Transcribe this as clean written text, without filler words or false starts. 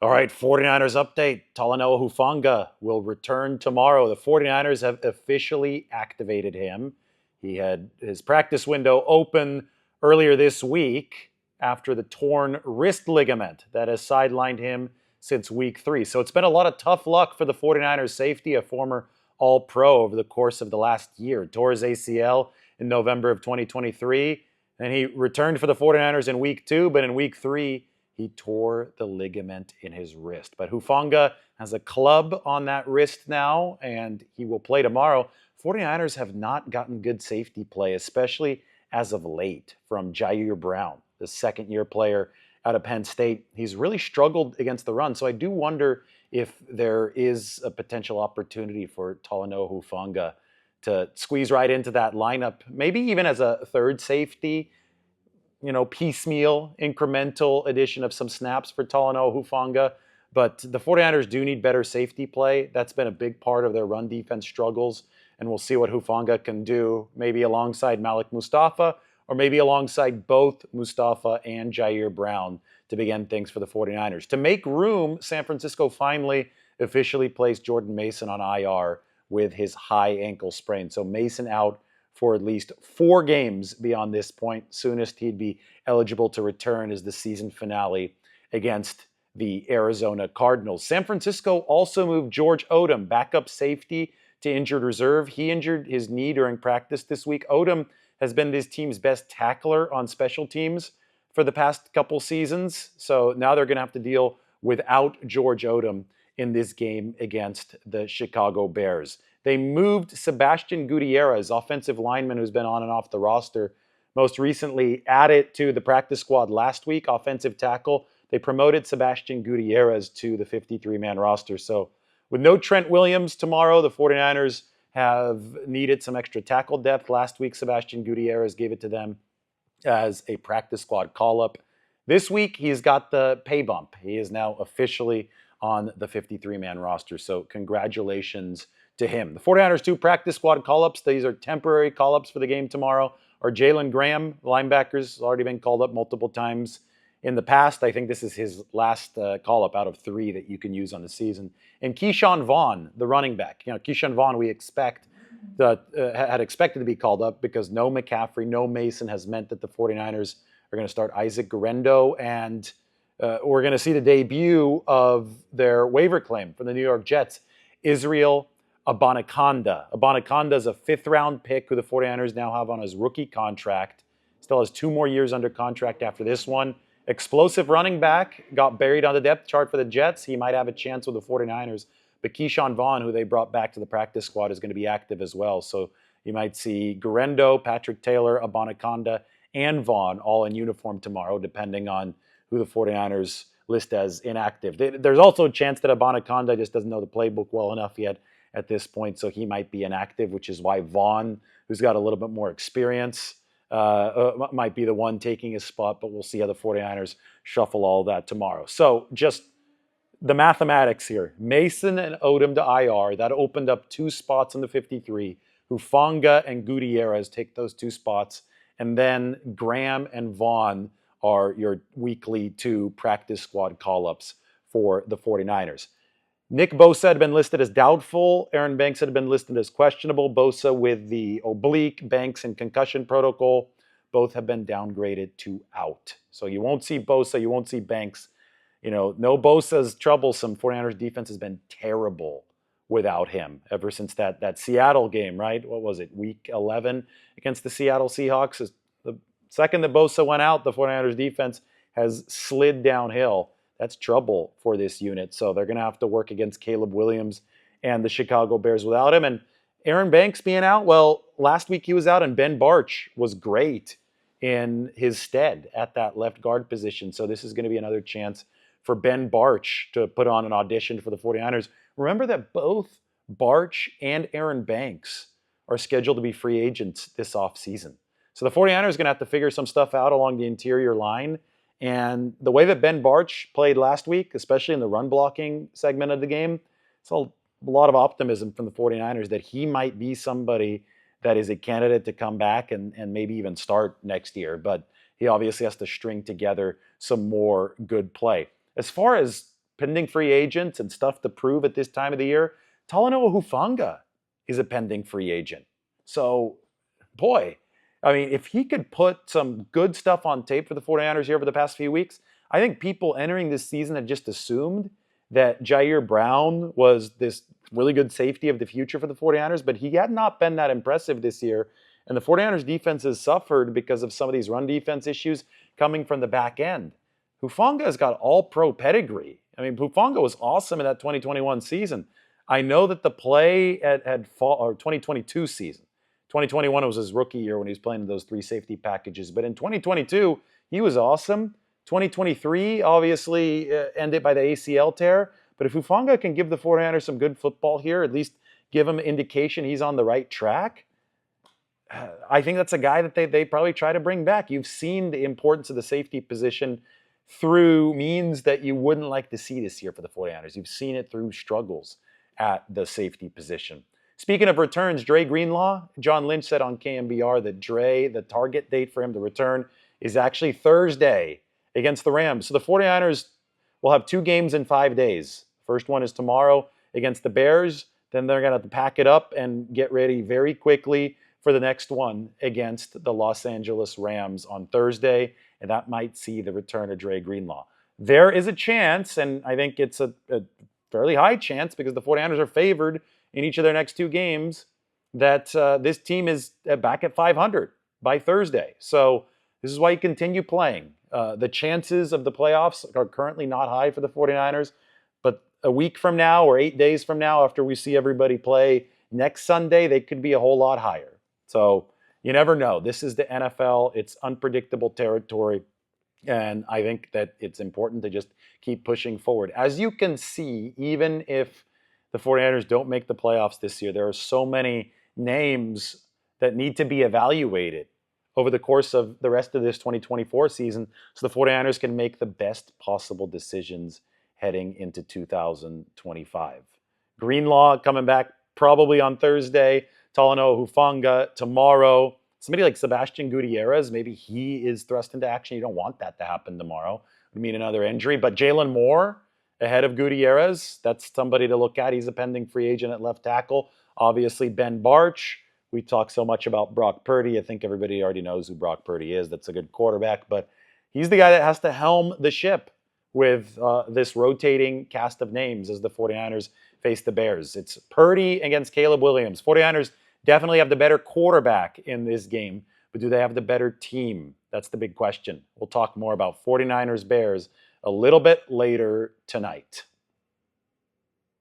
All right, 49ers update. Talanoa Hufanga will return tomorrow. The 49ers have officially activated him. He had his practice window open earlier this week after the torn wrist ligament that has sidelined him since week 3. So it's been a lot of tough luck for the 49ers safety, a former All-Pro over the course of the last year. Tore his ACL in November of 2023, and he returned for the 49ers in week 2, but in week 3, he tore the ligament in his wrist. But Hufanga has a club on that wrist now, and he will play tomorrow. 49ers have not gotten good safety play, especially as of late, from Jair Brown, the second-year player out of Penn State. He's really struggled against the run, so I do wonder if there is a potential opportunity for Talanoa Hufanga to squeeze right into that lineup, maybe even as a third safety, piecemeal, incremental addition of some snaps for Talanoa Hufanga. But the 49ers do need better safety play. That's been a big part of their run defense struggles. And we'll see what Hufanga can do, maybe alongside Malik Mustafa, or maybe alongside both Mustafa and Jair Brown to begin things for the 49ers. To make room, San Francisco finally officially placed Jordan Mason on IR with his high ankle sprain. So Mason out for at least 4 games beyond this point. Soonest he'd be eligible to return is the season finale against the Arizona Cardinals. San Francisco also moved George Odom, backup safety, to injured reserve. He injured his knee during practice this week. Odom has been this team's best tackler on special teams for the past couple seasons. So now they're going to have to deal without George Odom in this game against the Chicago Bears. They moved Sebastian Gutierrez, offensive lineman who's been on and off the roster, most recently added to the practice squad last week, offensive tackle. They promoted Sebastian Gutierrez to the 53-man roster. So with no Trent Williams tomorrow, the 49ers have needed some extra tackle depth. Last week, Sebastian Gutierrez gave it to them as a practice squad call-up. This week, he's got the pay bump. He is now officially on the 53-man roster. So congratulations to him. The 49ers 2 practice squad call-ups. These are temporary call-ups for the game tomorrow. Are Jalen Graham, linebackers, already been called up multiple times in the past. I think this is his last call-up out of 3 that you can use on the season. And Keyshawn Vaughn, the running back. Keyshawn Vaughn, we expect had expected to be called up because no McCaffrey, no Mason has meant that the 49ers are going to start Isaac Guerendo, and we're going to see the debut of their waiver claim from the New York Jets, Israel Abanikanda. Abanikanda is a 5th-round pick who the 49ers now have on his rookie contract. Still has 2 more years under contract after this one. Explosive running back, got buried on the depth chart for the Jets. He might have a chance with the 49ers. But Keyshawn Vaughn, who they brought back to the practice squad, is going to be active as well. So you might see Guerendo, Patrick Taylor, Abanikanda, and Vaughn all in uniform tomorrow, depending on who the 49ers list as inactive. There's also a chance that Abanikanda just doesn't know the playbook well enough yet at this point, so he might be inactive, which is why Vaughn, who's got a little bit more experience, might be the one taking his spot, but we'll see how the 49ers shuffle all that tomorrow. So just the mathematics here. Mason and Odom to IR. That opened up 2 spots in the 53. Hufanga and Gutierrez take those 2 spots. And then Graham and Vaughn are your weekly 2 practice squad call-ups for the 49ers. Nick Bosa had been listed as doubtful. Aaron Banks had been listed as questionable. Bosa with the oblique, Banks and concussion protocol. Both have been downgraded to out. So you won't see Bosa, you won't see Banks. No Bosa's troublesome. 49ers defense has been terrible without him ever since that Seattle game, right? What was it, week 11 against the Seattle Seahawks? The second that Bosa went out, the 49ers defense has slid downhill. That's trouble for this unit. So they're going to have to work against Caleb Williams and the Chicago Bears without him. And Aaron Banks being out, well, last week he was out and Ben Barch was great in his stead at that left guard position. So this is going to be another chance for Ben Barch to put on an audition for the 49ers. Remember that both Barch and Aaron Banks are scheduled to be free agents this offseason. So the 49ers are going to have to figure some stuff out along the interior line. And the way that Ben Barch played last week, especially in the run blocking segment of the game, it's a lot of optimism from the 49ers that he might be somebody that is a candidate to come back and maybe even start next year. But he obviously has to string together some more good play. As far as pending free agents and stuff to prove at this time of the year, Talanoa Hufanga is a pending free agent. So, boy, I mean, if he could put some good stuff on tape for the 49ers here over the past few weeks, I think people entering this season had just assumed that Jair Brown was this really good safety of the future for the 49ers, but he had not been that impressive this year. And the 49ers defense has suffered because of some of these run defense issues coming from the back end. Hufanga has got all-pro pedigree. I mean, Hufanga was awesome in that 2021 season. I know that the play had fall, or 2022 season. 2021 was his rookie year when he was playing in those 3 safety packages. But in 2022, he was awesome. 2023 obviously ended by the ACL tear. But if Hufanga can give the 49ers some good football here, at least give him indication he's on the right track, I think that's a guy that they probably try to bring back. You've seen the importance of the safety position through means that you wouldn't like to see this year for the 49ers. You've seen it through struggles at the safety position. Speaking of returns, Dre Greenlaw, John Lynch said on KMBR that the target date for him to return is actually Thursday against the Rams. So the 49ers will have 2 games in 5 days. First one is tomorrow against the Bears. Then they're going to have to pack it up and get ready very quickly for the next one against the Los Angeles Rams on Thursday, and that might see the return of Dre Greenlaw. There is a chance, and I think it's a fairly high chance because the 49ers are favored in each of their next 2 games, that this team is back at 500 by Thursday. So this is why you continue playing. The chances of the playoffs are currently not high for the 49ers, but a week from now or 8 days from now, after we see everybody play next Sunday, they could be a whole lot higher. So you never know. This is the NFL. It's unpredictable territory. And I think that it's important to just keep pushing forward. As you can see, even if the 49ers don't make the playoffs this year, there are so many names that need to be evaluated over the course of the rest of this 2024 season so the 49ers can make the best possible decisions heading into 2025. Greenlaw coming back probably on Thursday. Talanoa Hufanga tomorrow. Somebody like Sebastian Gutierrez, maybe he is thrust into action. You don't want that to happen tomorrow. It would mean another injury. But Jalen Moore ahead of Gutierrez, that's somebody to look at. He's a pending free agent at left tackle. Obviously, Ben Barch. We talk so much about Brock Purdy. I think everybody already knows who Brock Purdy is. That's a good quarterback. But he's the guy that has to helm the ship with this rotating cast of names as the 49ers face the Bears. It's Purdy against Caleb Williams. 49ers definitely have the better quarterback in this game, but do they have the better team? That's the big question. We'll talk more about 49ers Bears a little bit later tonight.